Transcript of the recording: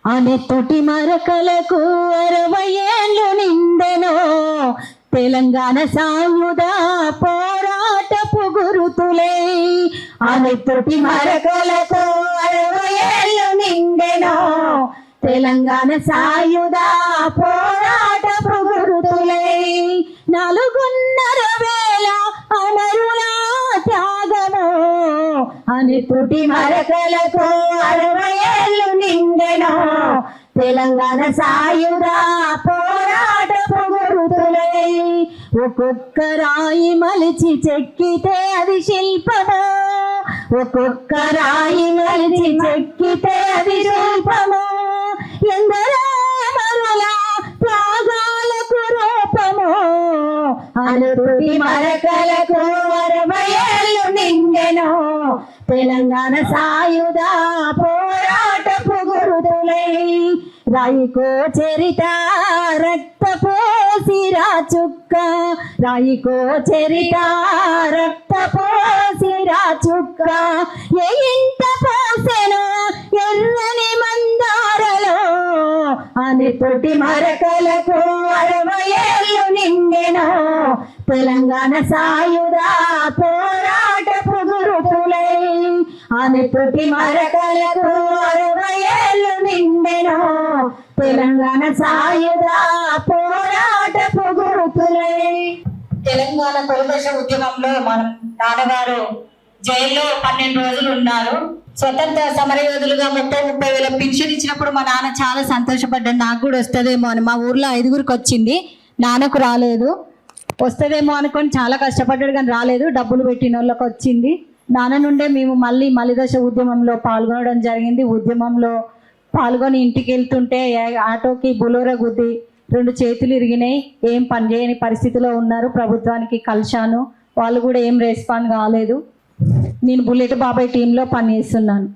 అనెత్తుటి మరకలకు 60 ఏళ్ళు నిండెనో తెలంగాణ సాయుధ పోరాటపు గురుతులే. అనెత్తుటి మరకలకు 60 ఏళ్ళు నిండెనో తెలంగాణ సాయుధ పోరాటపు గురుతులే. 4.5 అమరుల త్యాగము అనెత్తుటి మరకలకు 60 ఏళ్ళు నిండెనో తెలంగాణ సాయుధ పోరాటపు గురుతులే. ఒక్కొక్క రాయి మలిచి చెక్కితే అది శిల్పము, ఒక్కొక్క రాయి మలిచి చెక్కితే అది శిల్పము. ఎందరో అమరుల త్యాగాలకు రూపము అనెత్తుటి మరకలకు 60 ఏళ్ళు నిండెనో తెలంగాణ సాయుధ పోరాటపు గురుతులే. రాయికో చరిత రక్తపు సిరా చుక్క, రాయికో చరిత రక్తపు సిరా చుక్క. ఏ ఇంట పోసెను ఎర్రని మందారలో అనెత్తుటి మరకలకు 60 ఏళ్ళు నిండెనో తెలంగాణ సాయుధ పోరాటపు గురుతులే. అనెత్తుటి మరకలకు 60 ఏళ్ళు నిండెనో తెలంగాణ సాయుధ పోరాటపు గురుతులే. తెలంగాణ తొలిదశ ఉద్యమంలో మన నాన్నగారు జైల్లో 12 రోజులు ఉన్నారు. స్వతంత్ర సమరయోధులుగా 30 వేల పింఛన్ ఇచ్చినప్పుడు మా నాన్న చాలా సంతోషపడ్డాడు. నాకు కూడా వస్తుందేమో అని. మా ఊర్లో 5గురికి వచ్చింది, నాన్నకు రాలేదు. వస్తుందేమో అనుకొని చాలా కష్టపడ్డాడు కానీ రాలేదు. డబ్బులు పెట్టిన వాళ్ళకి వచ్చింది. నాన్న నుండే మేము మలిదశ ఉద్యమంలో పాల్గొనడం జరిగింది. ఉద్యమంలో పాల్గొని ఇంటికి వెళ్తుంటే ఆటోకి బులోరా గుద్ది 2 చేతులు ఇరిగినాయి. ఏం పని చేయని పరిస్థితిలో ఉన్నారు. ప్రభుత్వానికి కలిశాను, వాళ్ళు కూడా ఏం రెస్పాండ్ కాలేదు. నేను బుల్లెట్ బాబాయ్ టీంలో పనిచేస్తున్నాను.